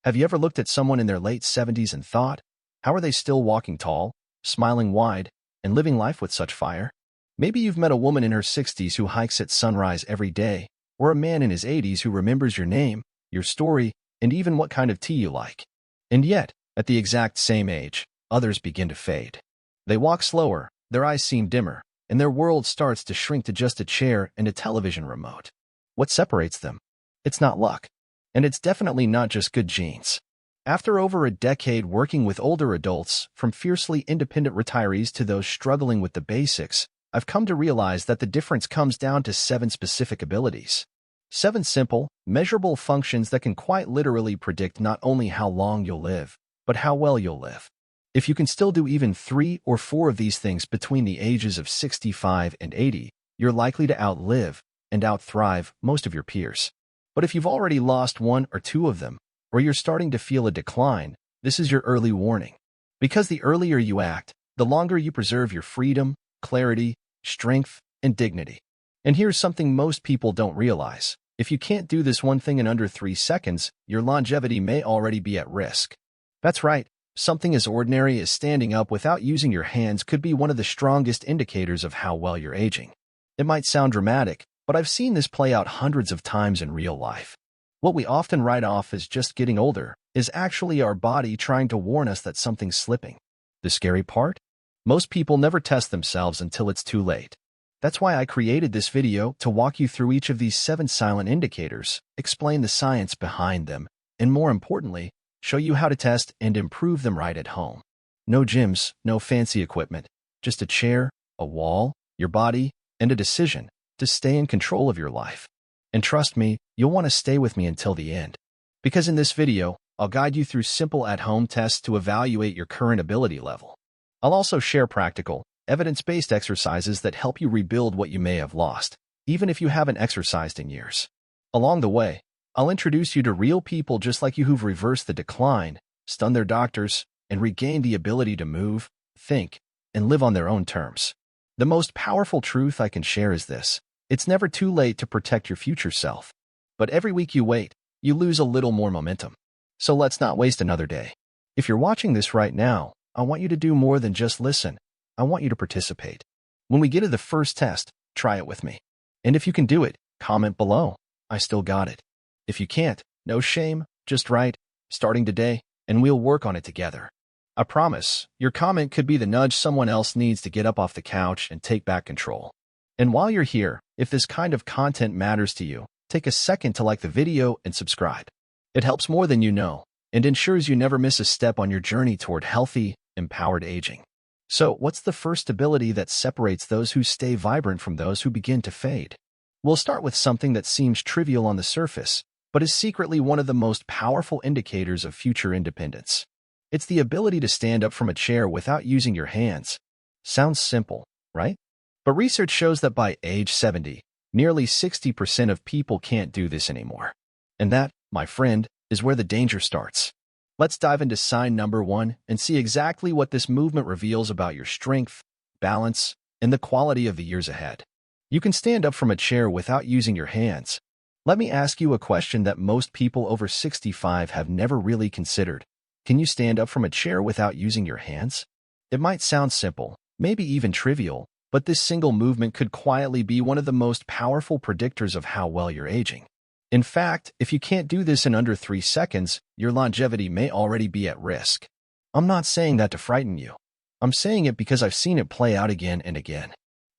Have you ever looked at someone in their late 70s and thought, how are they still walking tall, smiling wide, and living life with such fire? Maybe you've met a woman in her 60s who hikes at sunrise every day, or a man in his 80s who remembers your name, your story, and even what kind of tea you like. And yet, at the exact same age, others begin to fade. They walk slower, their eyes seem dimmer, and their world starts to shrink to just a chair and a television remote. What separates them? It's not luck. And it's definitely not just good genes. After over a decade working with older adults, from fiercely independent retirees to those struggling with the basics, I've come to realize that the difference comes down to 7 specific abilities. 7 simple, measurable functions that can quite literally predict not only how long you'll live, but how well you'll live. If you can still do even 3 or 4 of these things between the ages of 65 and 80, you're likely to outlive and outthrive most of your peers. But if you've already lost 1 or 2 of them, or you're starting to feel a decline, this is your early warning. Because the earlier you act, the longer you preserve your freedom, clarity, strength, and dignity. And here's something most people don't realize. If you can't do this one thing in under 3 seconds, your longevity may already be at risk. That's right. Something as ordinary as standing up without using your hands could be one of the strongest indicators of how well you're aging. It might sound dramatic, but I've seen this play out hundreds of times in real life. What we often write off as just getting older is actually our body trying to warn us that something's slipping. The scary part? Most people never test themselves until it's too late. That's why I created this video to walk you through each of these 7 silent indicators, explain the science behind them, and more importantly, show you how to test and improve them right at home. No gyms, no fancy equipment, just a chair, a wall, your body, and a decision to stay in control of your life. And trust me, you'll want to stay with me until the end. Because in this video, I'll guide you through simple at-home tests to evaluate your current ability level. I'll also share practical, evidence-based exercises that help you rebuild what you may have lost, even if you haven't exercised in years. Along the way, I'll introduce you to real people just like you who've reversed the decline, stunned their doctors, and regained the ability to move, think, and live on their own terms. The most powerful truth I can share is this. It's never too late to protect your future self. But every week you wait, you lose a little more momentum. So let's not waste another day. If you're watching this right now, I want you to do more than just listen. I want you to participate. When we get to the first test, try it with me. And if you can do it, comment below. I still got it. If you can't, no shame, just write, starting today, and we'll work on it together. I promise, your comment could be the nudge someone else needs to get up off the couch and take back control. And while you're here, if this kind of content matters to you, take a second to like the video and subscribe. It helps more than you know, and ensures you never miss a step on your journey toward healthy, empowered aging. So, what's the first ability that separates those who stay vibrant from those who begin to fade? We'll start with something that seems trivial on the surface, but is secretly one of the most powerful indicators of future independence. It's the ability to stand up from a chair without using your hands. Sounds simple, right? But research shows that by age 70, nearly 60% of people can't do this anymore. And that, my friend, is where the danger starts. Let's dive into sign number 1 and see exactly what this movement reveals about your strength, balance, and the quality of the years ahead. You can stand up from a chair without using your hands. Let me ask you a question that most people over 65 have never really considered. Can you stand up from a chair without using your hands? It might sound simple, maybe even trivial, but this single movement could quietly be one of the most powerful predictors of how well you're aging. In fact, if you can't do this in under 3 seconds, your longevity may already be at risk. I'm not saying that to frighten you. I'm saying it because I've seen it play out again and again.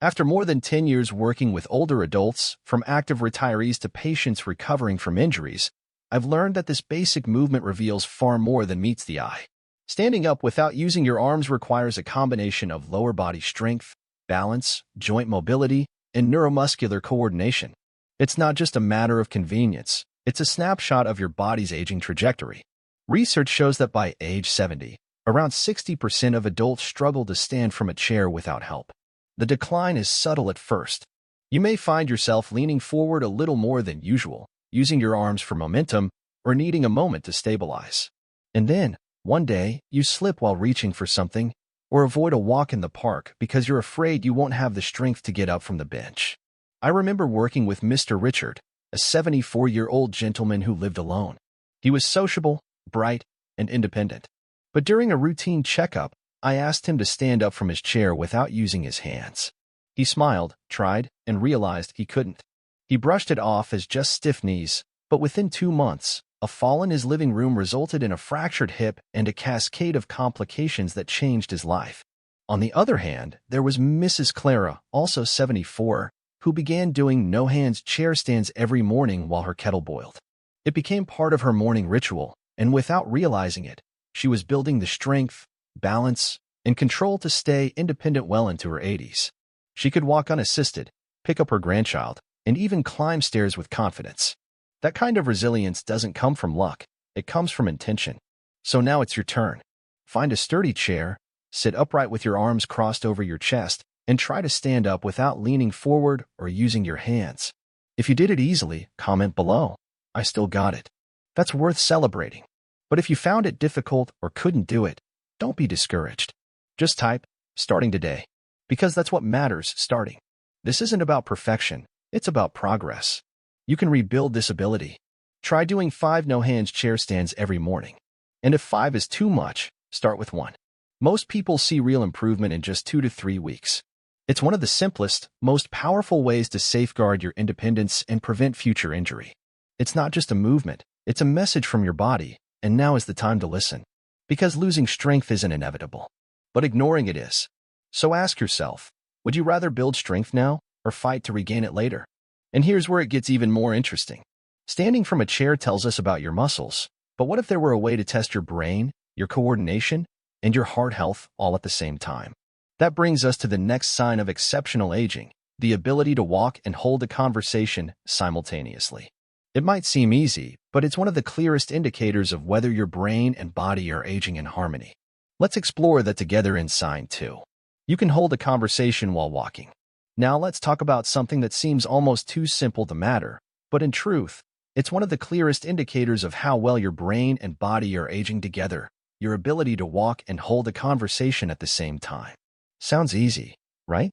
After more than 10 years working with older adults, from active retirees to patients recovering from injuries, I've learned that this basic movement reveals far more than meets the eye. Standing up without using your arms requires a combination of lower body strength, balance, joint mobility, and neuromuscular coordination. It's not just a matter of convenience, it's a snapshot of your body's aging trajectory. Research shows that by age 70, around 60% of adults struggle to stand from a chair without help. The decline is subtle at first. You may find yourself leaning forward a little more than usual, using your arms for momentum, or needing a moment to stabilize. And then, one day, you slip while reaching for something, or avoid a walk in the park because you're afraid you won't have the strength to get up from the bench. I remember working with Mr. Richard, a 74-year-old gentleman who lived alone. He was sociable, bright, and independent. But during a routine checkup, I asked him to stand up from his chair without using his hands. He smiled, tried, and realized he couldn't. He brushed it off as just stiff knees, but within 2 months, a fall in his living room resulted in a fractured hip and a cascade of complications that changed his life. On the other hand, there was Mrs. Clara, also 74, who began doing no-hands chair stands every morning while her kettle boiled. It became part of her morning ritual, and without realizing it, she was building the strength, balance, and control to stay independent well into her 80s. She could walk unassisted, pick up her grandchild, and even climb stairs with confidence. That kind of resilience doesn't come from luck, it comes from intention. So now it's your turn. Find a sturdy chair, sit upright with your arms crossed over your chest, and try to stand up without leaning forward or using your hands. If you did it easily, comment below. I still got it. That's worth celebrating. But if you found it difficult or couldn't do it, don't be discouraged. Just type, starting today. Because that's what matters, starting. This isn't about perfection, it's about progress. You can rebuild this ability. Try doing 5 no-hands chair stands every morning. And if 5 is too much, start with 1. Most people see real improvement in just 2 to 3 weeks. It's one of the simplest, most powerful ways to safeguard your independence and prevent future injury. It's not just a movement, it's a message from your body, and now is the time to listen. Because losing strength isn't inevitable, but ignoring it is. So ask yourself, would you rather build strength now or fight to regain it later? And here's where it gets even more interesting. Standing from a chair tells us about your muscles, but what if there were a way to test your brain, your coordination, and your heart health all at the same time? That brings us to the next sign of exceptional aging, the ability to walk and hold a conversation simultaneously. It might seem easy, but it's one of the clearest indicators of whether your brain and body are aging in harmony. Let's explore that together in sign 2. You can hold a conversation while walking. Now let's talk about something that seems almost too simple to matter, but in truth, it's one of the clearest indicators of how well your brain and body are aging together, your ability to walk and hold a conversation at the same time. Sounds easy, right?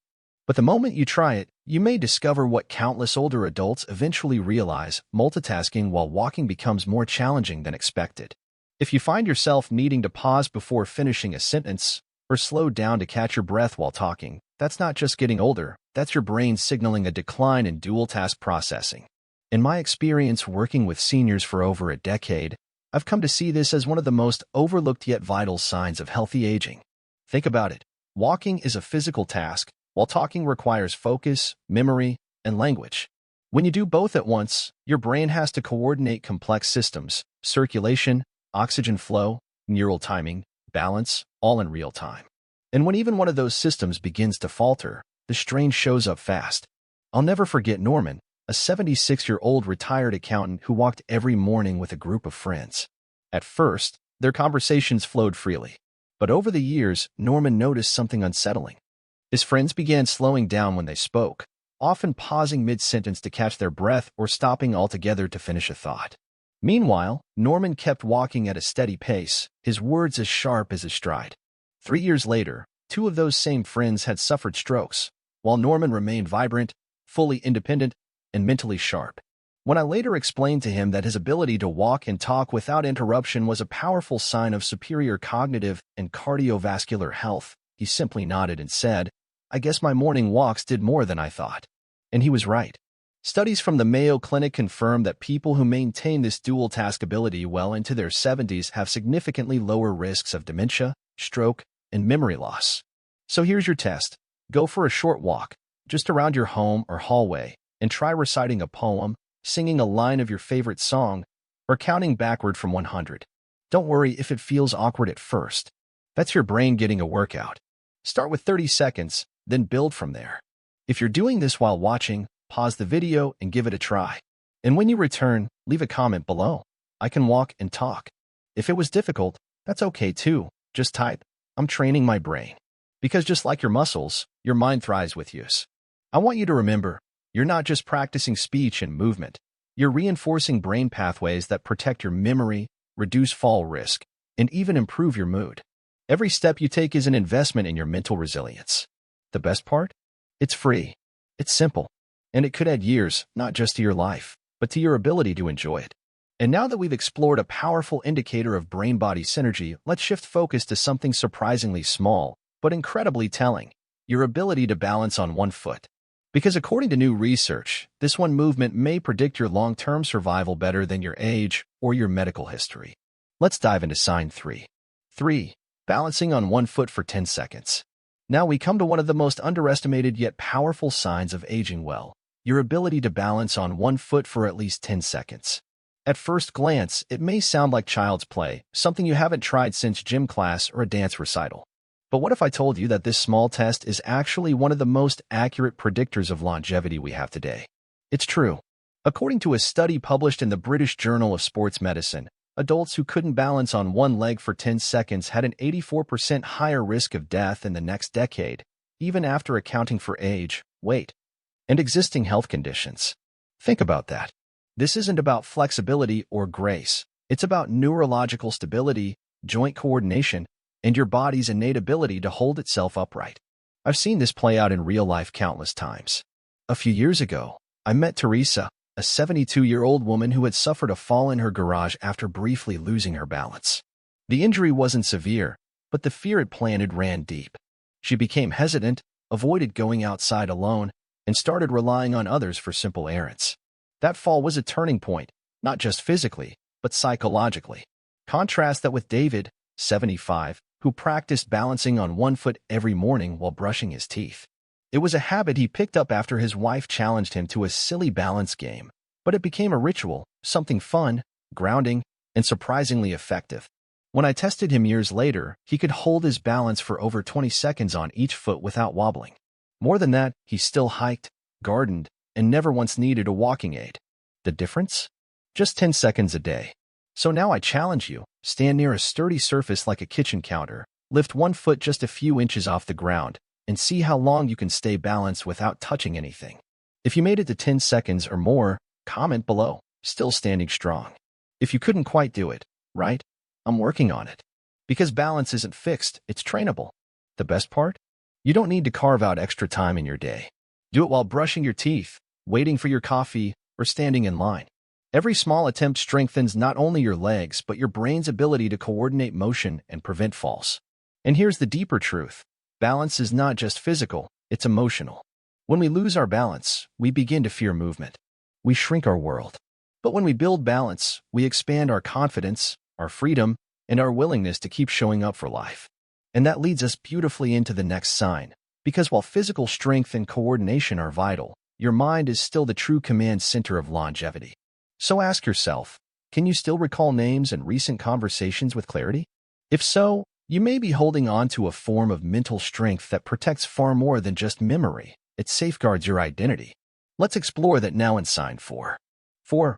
But the moment you try it, you may discover what countless older adults eventually realize: multitasking while walking becomes more challenging than expected. If you find yourself needing to pause before finishing a sentence, or slow down to catch your breath while talking, that's not just getting older, that's your brain signaling a decline in dual-task processing. In my experience working with seniors for over a decade, I've come to see this as one of the most overlooked yet vital signs of healthy aging. Think about it. Walking is a physical task, while talking requires focus, memory, and language. When you do both at once, your brain has to coordinate complex systems, circulation, oxygen flow, neural timing, balance, all in real time. And when even one of those systems begins to falter, the strain shows up fast. I'll never forget Norman, a 76-year-old retired accountant who walked every morning with a group of friends. At first, their conversations flowed freely. But over the years, Norman noticed something unsettling. His friends began slowing down when they spoke, often pausing mid-sentence to catch their breath or stopping altogether to finish a thought. Meanwhile, Norman kept walking at a steady pace, his words as sharp as his stride. 3 years later, 2 of those same friends had suffered strokes, while Norman remained vibrant, fully independent, and mentally sharp. When I later explained to him that his ability to walk and talk without interruption was a powerful sign of superior cognitive and cardiovascular health, he simply nodded and said, "I guess my morning walks did more than I thought." And he was right. Studies from the Mayo Clinic confirm that people who maintain this dual-task ability well into their 70s have significantly lower risks of dementia, stroke, and memory loss. So here's your test. Go for a short walk, just around your home or hallway, and try reciting a poem, singing a line of your favorite song, or counting backward from 100. Don't worry if it feels awkward at first. That's your brain getting a workout. Start with 30 seconds, then build from there. If you're doing this while watching, pause the video and give it a try. And when you return, leave a comment below. I can walk and talk. If it was difficult, that's okay too. Just type, "I'm training my brain." Because just like your muscles, your mind thrives with use. I want you to remember, you're not just practicing speech and movement. You're reinforcing brain pathways that protect your memory, reduce fall risk, and even improve your mood. Every step you take is an investment in your mental resilience. The best part? It's free. It's simple. And it could add years, not just to your life, but to your ability to enjoy it. And now that we've explored a powerful indicator of brain-body synergy, let's shift focus to something surprisingly small, but incredibly telling: your ability to balance on one foot. Because according to new research, this one movement may predict your long-term survival better than your age or your medical history. Let's dive into sign 3. 3. Balancing on one foot for 10 seconds. Now we come to one of the most underestimated yet powerful signs of aging well: your ability to balance on one foot for at least 10 seconds. At first glance, it may sound like child's play, something you haven't tried since gym class or a dance recital. But what if I told you that this small test is actually one of the most accurate predictors of longevity we have today? It's true. According to a study published in the British Journal of Sports Medicine, adults who couldn't balance on one leg for 10 seconds had an 84% higher risk of death in the next decade, even after accounting for age, weight, and existing health conditions. Think about that. This isn't about flexibility or grace. It's about neurological stability, joint coordination, and your body's innate ability to hold itself upright. I've seen this play out in real life countless times. A few years ago, I met Teresa, a 72-year-old woman who had suffered a fall in her garage after briefly losing her balance. The injury wasn't severe, but the fear it planted ran deep. She became hesitant, avoided going outside alone, and started relying on others for simple errands. That fall was a turning point, not just physically, but psychologically. Contrast that with David, 75, who practiced balancing on one foot every morning while brushing his teeth. It was a habit he picked up after his wife challenged him to a silly balance game, but it became a ritual, something fun, grounding, and surprisingly effective. When I tested him years later, he could hold his balance for over 20 seconds on each foot without wobbling. More than that, he still hiked, gardened, and never once needed a walking aid. The difference? Just 10 seconds a day. So now I challenge you: stand near a sturdy surface like a kitchen counter, lift one foot just a few inches off the ground, and see how long you can stay balanced without touching anything. If you made it to 10 seconds or more, comment below: still standing strong. If you couldn't quite do it, right? I'm working on it. Because balance isn't fixed, it's trainable. The best part? You don't need to carve out extra time in your day. Do it while brushing your teeth, waiting for your coffee, or standing in line. Every small attempt strengthens not only your legs but your brain's ability to coordinate motion and prevent falls. And here's the deeper truth: balance is not just physical, it's emotional. When we lose our balance, we begin to fear movement. We shrink our world. But when we build balance, we expand our confidence, our freedom, and our willingness to keep showing up for life. And that leads us beautifully into the next sign. Because while physical strength and coordination are vital, your mind is still the true command center of longevity. So ask yourself, can you still recall names and recent conversations with clarity? If so, you may be holding on to a form of mental strength that protects far more than just memory. It safeguards your identity. Let's explore that now in sign 4. 4.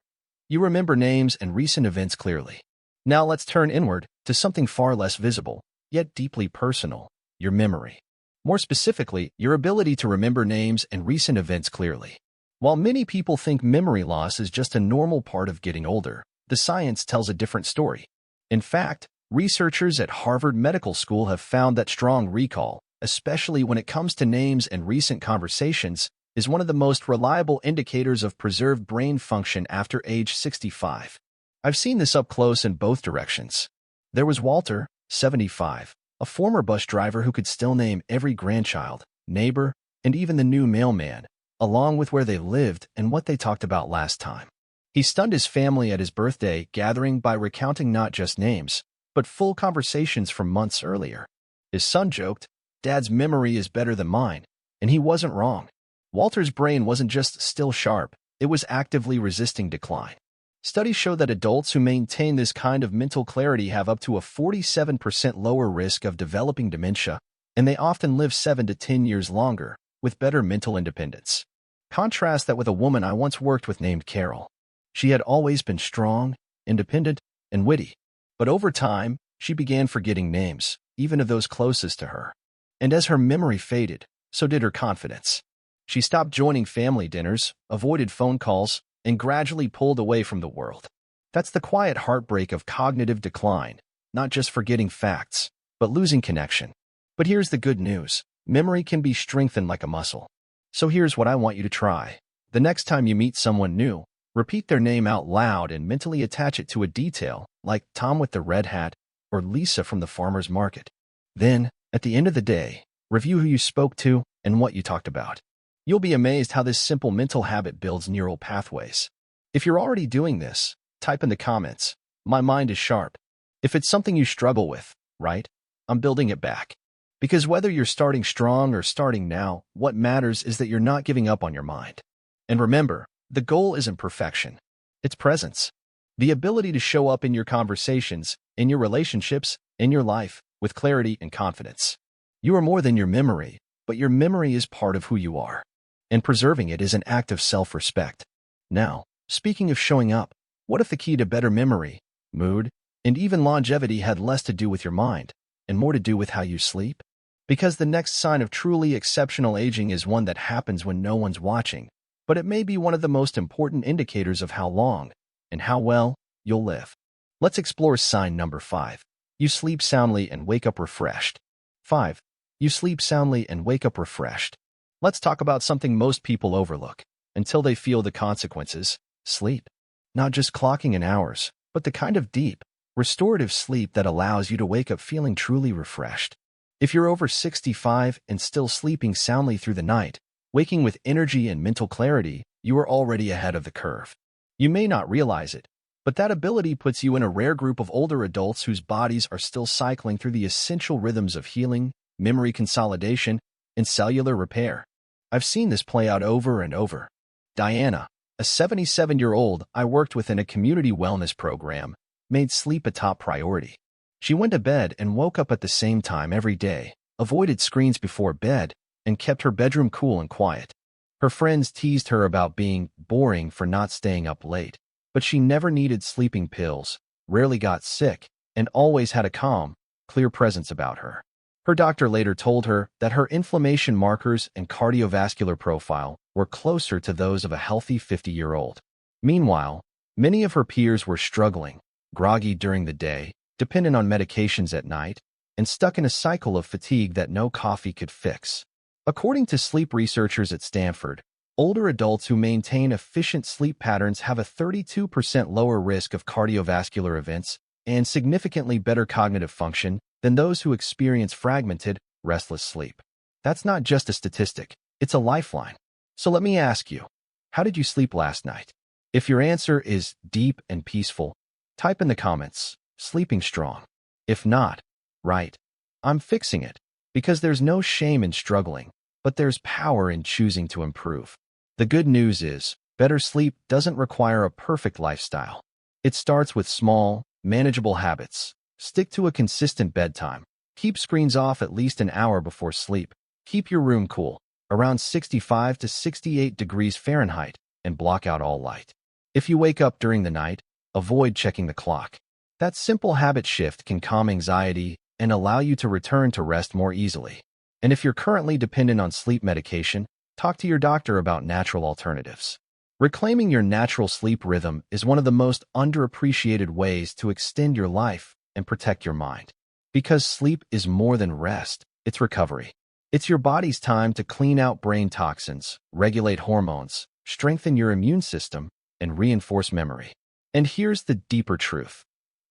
You remember names and recent events clearly. Now let's turn inward to something far less visible, yet deeply personal: your memory. More specifically, your ability to remember names and recent events clearly. While many people think memory loss is just a normal part of getting older, the science tells a different story. In fact, researchers at Harvard Medical School have found that strong recall, especially when it comes to names and recent conversations, is one of the most reliable indicators of preserved brain function after age 65. I've seen this up close in both directions. There was Walter, 75, a former bus driver who could still name every grandchild, neighbor, and even the new mailman, along with where they lived and what they talked about last time. He stunned his family at his birthday gathering by recounting not just names, but full conversations from months earlier. His son joked, "Dad's memory is better than mine," and he wasn't wrong. Walter's brain wasn't just still sharp, it was actively resisting decline. Studies show that adults who maintain this kind of mental clarity have up to a 47% lower risk of developing dementia, and they often live 7 to 10 years longer, with better mental independence. Contrast that with a woman I once worked with named Carol. She had always been strong, independent, and witty. But over time, she began forgetting names, even of those closest to her. And as her memory faded, so did her confidence. She stopped joining family dinners, avoided phone calls, and gradually pulled away from the world. That's the quiet heartbreak of cognitive decline, not just forgetting facts, but losing connection. But here's the good news: memory can be strengthened like a muscle. So here's what I want you to try. The next time you meet someone new, Repeat their name out loud and mentally attach it to a detail, like Tom with the red hat or Lisa from the farmer's market. Then, at the end of the day, review who you spoke to and what you talked about. You'll be amazed how this simple mental habit builds neural pathways. If you're already doing this, type in the comments, "My mind is sharp." If it's something you struggle with, right? I'm building it back. Because whether you're starting strong or starting now, what matters is that you're not giving up on your mind. And remember, the goal isn't perfection. It's presence. The ability to show up in your conversations, in your relationships, in your life, with clarity and confidence. You are more than your memory, but your memory is part of who you are. And preserving it is an act of self-respect. Now, speaking of showing up, what if the key to better memory, mood, and even longevity had less to do with your mind, and more to do with how you sleep? Because the next sign of truly exceptional aging is one that happens when no one's watching, but it may be one of the most important indicators of how long and how well you'll live. Let's explore sign number 5. You sleep soundly and wake up refreshed. 5. You sleep soundly and wake up refreshed. Let's talk about something most people overlook until they feel the consequences: sleep. Not just clocking in hours, but the kind of deep, restorative sleep that allows you to wake up feeling truly refreshed. If you're over 65 and still sleeping soundly through the night, waking with energy and mental clarity, you are already ahead of the curve. You may not realize it, but that ability puts you in a rare group of older adults whose bodies are still cycling through the essential rhythms of healing, memory consolidation, and cellular repair. I've seen this play out over and over. Diana, a 77-year-old I worked with in a community wellness program, made sleep a top priority. She went to bed and woke up at the same time every day, avoided screens before bed, and kept her bedroom cool and quiet. Her friends teased her about being boring for not staying up late, but she never needed sleeping pills, rarely got sick, and always had a calm, clear presence about her. Her doctor later told her that her inflammation markers and cardiovascular profile were closer to those of a healthy 50-year-old. Meanwhile, many of her peers were struggling, groggy during the day, dependent on medications at night, and stuck in a cycle of fatigue that no coffee could fix. According to sleep researchers at Stanford, older adults who maintain efficient sleep patterns have a 32% lower risk of cardiovascular events and significantly better cognitive function than those who experience fragmented, restless sleep. That's not just a statistic, it's a lifeline. So let me ask you, how did you sleep last night? If your answer is deep and peaceful, type in the comments, "Sleeping strong." If not, write, "I'm fixing it," because there's no shame in struggling, but there's power in choosing to improve. The good news is, better sleep doesn't require a perfect lifestyle. It starts with small, manageable habits. Stick to a consistent bedtime. Keep screens off at least an hour before sleep. Keep your room cool, around 65 to 68 degrees Fahrenheit, and block out all light. If you wake up during the night, avoid checking the clock. That simple habit shift can calm anxiety and allow you to return to rest more easily. And if you're currently dependent on sleep medication, talk to your doctor about natural alternatives. Reclaiming your natural sleep rhythm is one of the most underappreciated ways to extend your life and protect your mind. Because sleep is more than rest, it's recovery. It's your body's time to clean out brain toxins, regulate hormones, strengthen your immune system, and reinforce memory. And here's the deeper truth.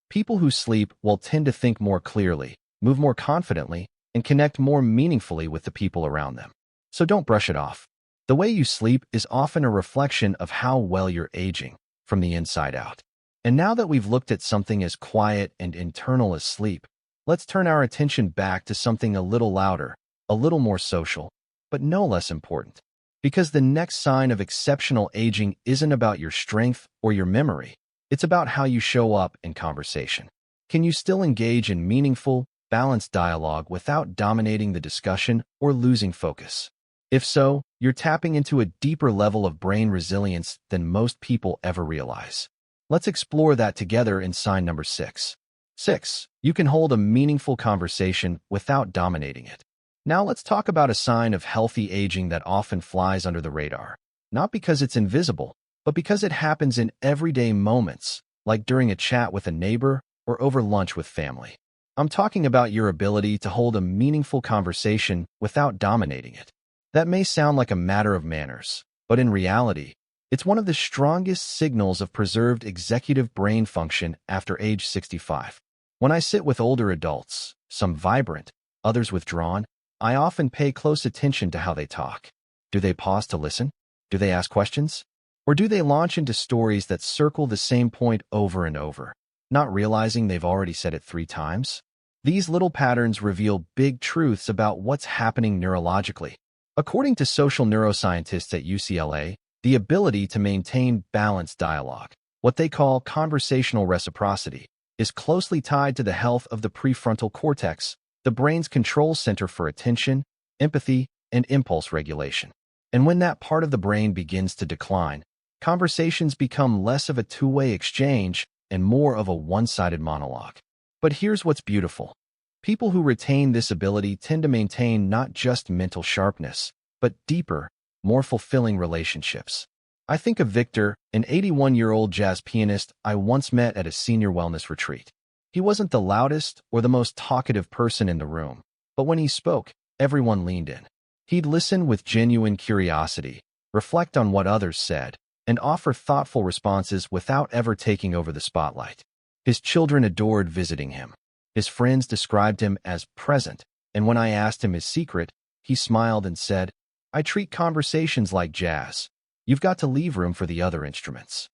People who sleep will tend to think more clearly, move more confidently, and connect more meaningfully with the people around them. So don't brush it off. The way you sleep is often a reflection of how well you're aging, from the inside out. And now that we've looked at something as quiet and internal as sleep, let's turn our attention back to something a little louder, a little more social, but no less important. Because the next sign of exceptional aging isn't about your strength or your memory. It's about how you show up in conversation. Can you still engage in meaningful, balanced dialogue without dominating the discussion or losing focus? If so, you're tapping into a deeper level of brain resilience than most people ever realize. Let's explore that together in sign number 6. 6. You can hold a meaningful conversation without dominating it. Now let's talk about a sign of healthy aging that often flies under the radar. Not because it's invisible, but because it happens in everyday moments, like during a chat with a neighbor or over lunch with family. I'm talking about your ability to hold a meaningful conversation without dominating it. That may sound like a matter of manners, but in reality, It's one of the strongest signals of preserved executive brain function after age 65. When I sit with older adults, some vibrant, others withdrawn, I often pay close attention to how they talk. Do they pause to listen? Do they ask questions? Or do they launch into stories that circle the same point over and over, not realizing they've already said it 3 times? These little patterns reveal big truths about what's happening neurologically. According to social neuroscientists at UCLA, the ability to maintain balanced dialogue, what they call conversational reciprocity, is closely tied to the health of the prefrontal cortex, the brain's control center for attention, empathy, and impulse regulation. And when that part of the brain begins to decline, conversations become less of a two-way exchange and more of a one-sided monologue. But here's what's beautiful. People who retain this ability tend to maintain not just mental sharpness, but deeper, more fulfilling relationships. I think of Victor, an 81-year-old jazz pianist I once met at a senior wellness retreat. He wasn't the loudest or the most talkative person in the room, but when he spoke, everyone leaned in. He'd listen with genuine curiosity, reflect on what others said, and offer thoughtful responses without ever taking over the spotlight. His children adored visiting him. His friends described him as present, and when I asked him his secret, he smiled and said, "I treat conversations like jazz. You've got to leave room for the other instruments."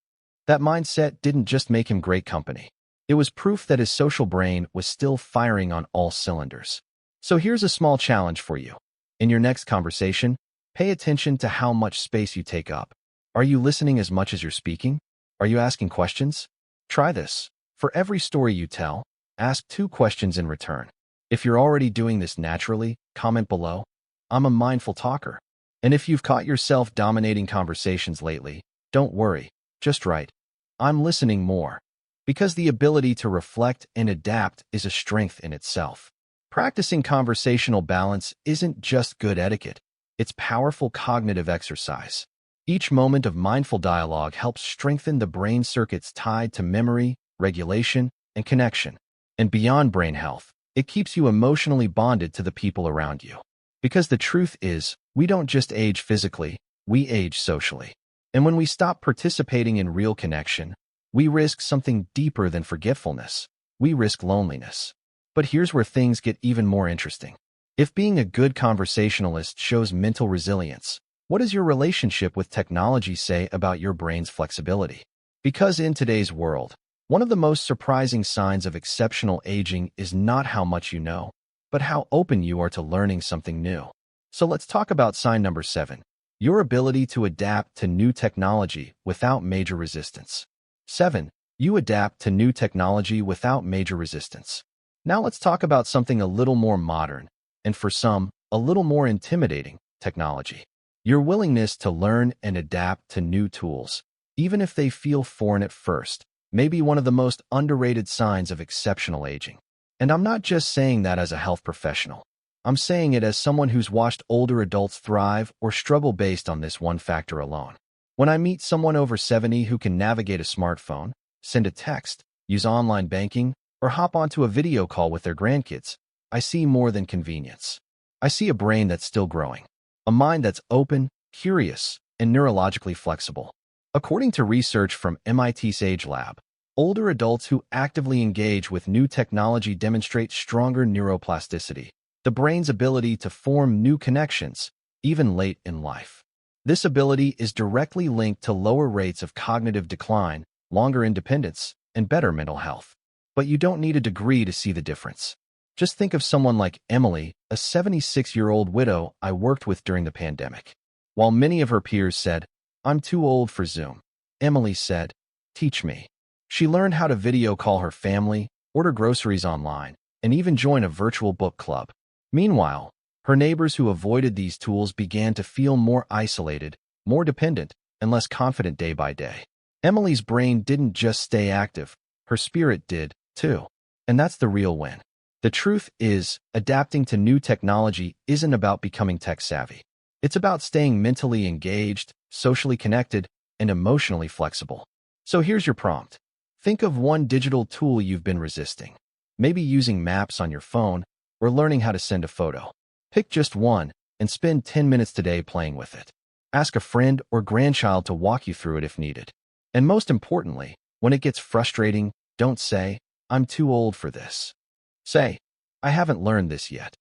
That mindset didn't just make him great company. It was proof that his social brain was still firing on all cylinders. So here's a small challenge for you. In your next conversation, pay attention to how much space you take up. Are you listening as much as you're speaking? Are you asking questions? Try this. For every story you tell, ask 2 questions in return. If you're already doing this naturally, comment below. I'm a mindful talker. And if you've caught yourself dominating conversations lately, don't worry, just write, "I'm listening more." Because the ability to reflect and adapt is a strength in itself. Practicing conversational balance isn't just good etiquette, it's powerful cognitive exercise. Each moment of mindful dialogue helps strengthen the brain circuits tied to memory, regulation, and connection. And beyond brain health, it keeps you emotionally bonded to the people around you. Because the truth is, we don't just age physically, we age socially. And when we stop participating in real connection, we risk something deeper than forgetfulness. We risk loneliness. But here's where things get even more interesting. If being a good conversationalist shows mental resilience, what does your relationship with technology say about your brain's flexibility? Because in today's world, one of the most surprising signs of exceptional aging is not how much you know, but how open you are to learning something new. So let's talk about sign number 7, your ability to adapt to new technology without major resistance. 7. You adapt to new technology without major resistance. Now let's talk about something a little more modern, and for some, a little more intimidating, technology. Your willingness to learn and adapt to new tools, even if they feel foreign at first, may be one of the most underrated signs of exceptional aging. And I'm not just saying that as a health professional. I'm saying it as someone who's watched older adults thrive or struggle based on this one factor alone. When I meet someone over 70 who can navigate a smartphone, send a text, use online banking, or hop onto a video call with their grandkids, I see more than convenience. I see a brain that's still growing, a mind that's open, curious, and neurologically flexible. According to research from MIT Sage Lab, older adults who actively engage with new technology demonstrate stronger neuroplasticity, the brain's ability to form new connections, even late in life. This ability is directly linked to lower rates of cognitive decline, longer independence, and better mental health. But you don't need a degree to see the difference. Just think of someone like Emily, a 76-year-old widow I worked with during the pandemic. While many of her peers said, "I'm too old for Zoom," Emily said, "Teach me." She learned how to video call her family, order groceries online, and even join a virtual book club. Meanwhile, her neighbors who avoided these tools began to feel more isolated, more dependent, and less confident day by day. Emily's brain didn't just stay active, her spirit did, too. And that's the real win. The truth is, adapting to new technology isn't about becoming tech-savvy. It's about staying mentally engaged, socially connected, and emotionally flexible. So here's your prompt. Think of one digital tool you've been resisting. Maybe using maps on your phone, or learning how to send a photo. Pick just one, and spend 10 minutes today playing with it. Ask a friend or grandchild to walk you through it if needed. And most importantly, when it gets frustrating, don't say, "I'm too old for this." Say, "I haven't learned this yet."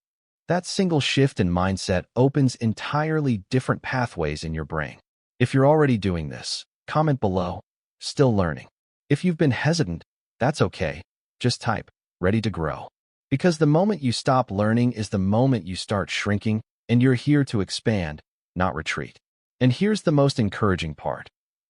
That single shift in mindset opens entirely different pathways in your brain. If you're already doing this, comment below, "Still learning." If you've been hesitant, that's okay. Just type, "Ready to grow." Because the moment you stop learning is the moment you start shrinking, and you're here to expand, not retreat. And here's the most encouraging part.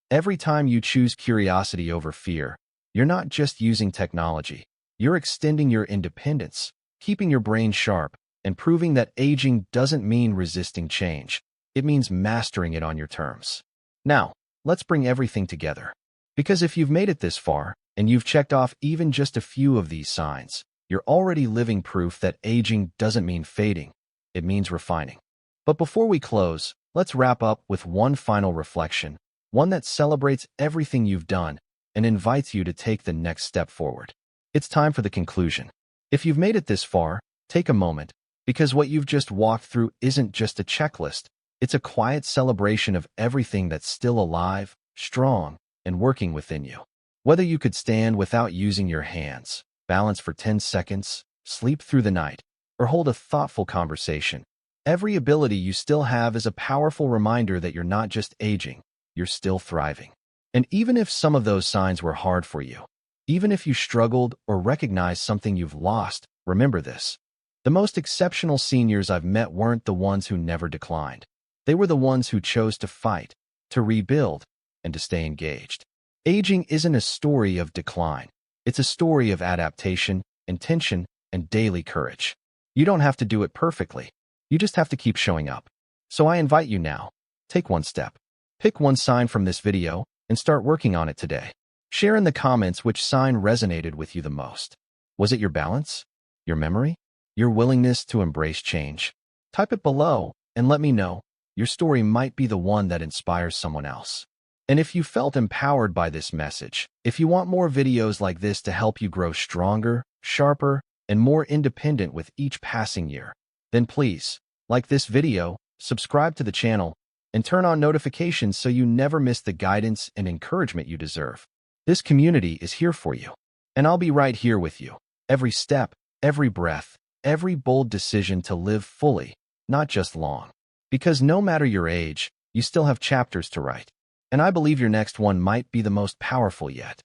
Every time you choose curiosity over fear, you're not just using technology. You're extending your independence, keeping your brain sharp, and proving that aging doesn't mean resisting change. It means mastering it on your terms. Now, let's bring everything together. Because if you've made it this far, and you've checked off even just a few of these signs, you're already living proof that aging doesn't mean fading. It means refining. But before we close, let's wrap up with one final reflection, one that celebrates everything you've done and invites you to take the next step forward. It's time for the conclusion. If you've made it this far, take a moment, because what you've just walked through isn't just a checklist. It's a quiet celebration of everything that's still alive, strong, and working within you. Whether you could stand without using your hands, balance for 10 seconds, sleep through the night, or hold a thoughtful conversation, every ability you still have is a powerful reminder that you're not just aging, you're still thriving. And even if some of those signs were hard for you, even if you struggled or recognized something you've lost, remember this. The most exceptional seniors I've met weren't the ones who never declined. They were the ones who chose to fight, to rebuild, and to stay engaged. Aging isn't a story of decline. It's a story of adaptation, intention, and daily courage. You don't have to do it perfectly. You just have to keep showing up. So I invite you now. Take one step. Pick one sign from this video and start working on it today. Share in the comments which sign resonated with you the most. Was it your balance? Your memory? Your willingness to embrace change? Type it below and let me know. Your story might be the one that inspires someone else. And if you felt empowered by this message, if you want more videos like this to help you grow stronger, sharper, and more independent with each passing year, then please, like this video, subscribe to the channel, and turn on notifications so you never miss the guidance and encouragement you deserve. This community is here for you, and I'll be right here with you. Every step, every breath, every bold decision to live fully, not just long. Because no matter your age, you still have chapters to write. And I believe your next one might be the most powerful yet.